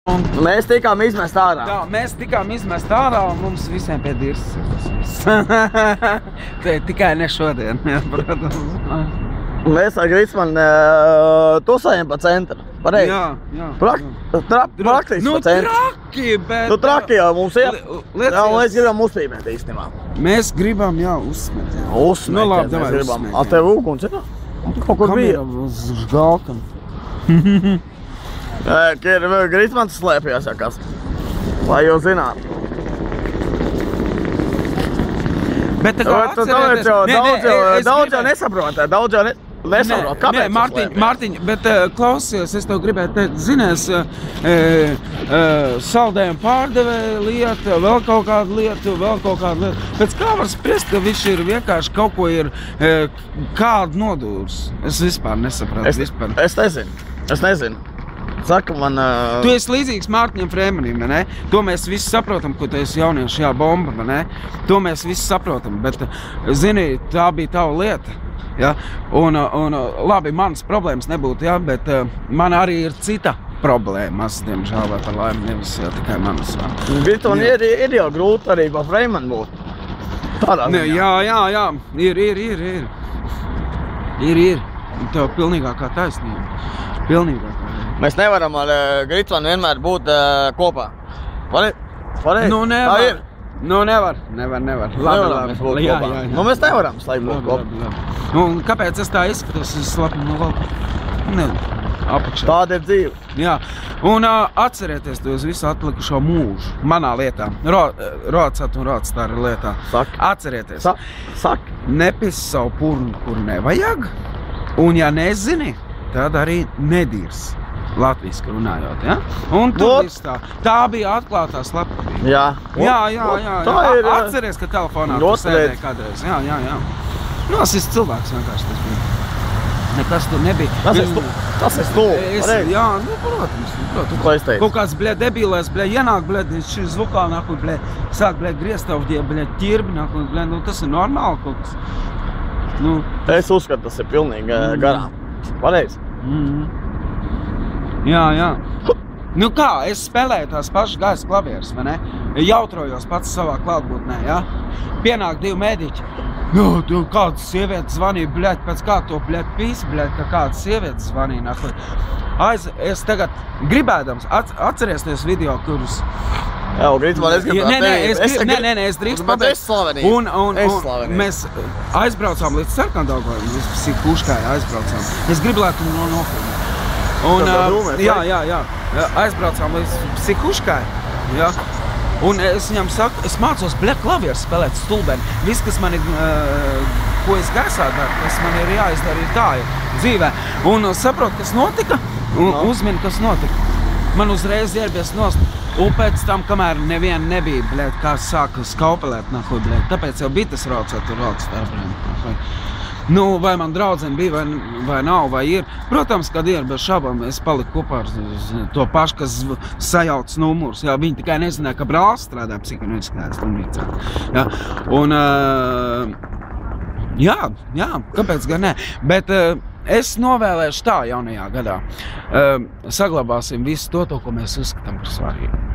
Mēs tikām izmest ārā. Tā, mēs tikām izmest ārā un mums visiem pie dirzas. Tikai ne šodien, jā, protams. Mēs ar Gritsmanu tusējam pa centru. Pareizi? Jā. Praktiski pa centru. Traki, bet... Nu traki jau mums ir. Jā, mēs gribam uzpīmēt īstenībā. Mēs gribam, jā, uzsmēt. Uzsmēt, Nu labi, mēs gribam. uzsmēt. A tev uguns ir? Kaut kur bija. Uz galkam. Gritsmans slēpjās, ja kas. Lai jūs zināt. Bet tā kā atcerēties... Daudz jau nesaprot, kāpēc Mārtiņ, bet klausies, es tev gribētu teikt, zinies, saldējumu pārdevēja lieta, vēl kaut kāda lieta. Pēc kā var spriest, ka viņš ir vienkārši kaut ko ir kādu nodūrs? Es vispār nesapratu. Es nezinu. Saka man... Tu esi līdzīgs Mārtiņam Frēmanim, ne? To mēs visi saprotam, ko tu esi jaunieši, jā, bomba, ne? To mēs visi saprotam, bet, zini, tā bija tava lieta, ja? Un labi, manas problēmas nebūtu, jā, bet man arī ir cita problēmas, diemžēl, vai par laimi, nevis jau tikai manas. Un ir jau grūti arī pa Freimanu būt. Tādā ziņā. Jā, ir. Tev pilnīgākā taisnība. Pilnīgākā. Mēs nevaram ar Gritsmanu vienmēr būt kopā. Pareizi? Nu, nevar. Tā ir. Nu, nevar. Labi. Jā. Nu, mēs nevaram slēgt būt kopā. Nu, kāpēc es tā izskatos? Es slapnu no valku. Apakšā. Tāda ir dzīve. Jā. Un atcerieties to uz visu atlikušo mūžu. Manā lietā. Rodsat un rodstāra lietā. Saki. Atcerieties. Saki. Nepis savu purnu, kur nevajag. Un ja nezini, tad arī nedirs. Latviski runājot, ja? Un tur tā bija atklātā slepkavība. Jā. Tā ir... Atceries, ka telefonā tu sēdēji kādreiz. Jā. Nu, es esmu cilvēks vienkārši tas bija. Nekas tur nebija. Tas ir stulbi. Jā, nu, protams. Ko es teicu? Kaut kāds, iebīlēs, ienāk, šī zvukā, nākuj, sāk, griezt tavu, ķirbi, nākuj, nu, tas ir normāli kaut kas. Nu. Es uzskatu, tas ir pilnīgi garām. Pareizi. Jā. Nu kā, es spēlēju tās pašas gaisa klavieres, vai ne? Jautrojos pats savā klātbūtnē, jā? Pienāk divi mediķi. Nu, kāda sieviete zvanīja, pēc kā to, pīsi, ka kāda sieviete zvanīja, nākuj. Es tagad gribēdams, atcerēsties video, kurus... Jā, Gritsman, es gribētu Nē, es drīkst pateikt. Es slavenīju. Un mēs aizbraucām līdz Sarkandaugavai, mēs visi Kuškāja aizbraucām. Es gribu, lai tu nofilmē. Jā. Aizbraucām līdz Sikuškai, jā. Un es viņam saku, es mācos, klavieru spēlēt stulbeni. Viss, kas man ir, ko es gaisā daru, tas man ir jāizdara tā dzīvē. Un saprot, kas notika, un uzmini, kas notika. Man uzreiz ierbies nost. Un pēc tam, kamēr neviena nebija, kā sāka skaupelēt, tāpēc jau bija tas rodsat un rodstāra. Nu, vai man draudzene bija, vai nav, vai ir. Protams, kad ir, bez šabām es paliku kopā ar to pašu, kas sajauc numurus. Jā, viņi tikai nezināja, ka brālis strādā psiholoģiskajā slimnīcā. Jā, un, jā, kāpēc gan ne? Bet es novēlēšu tā jaunajā gadā. Saglabāsim visu to, ko mēs uzskatām par svarīgu.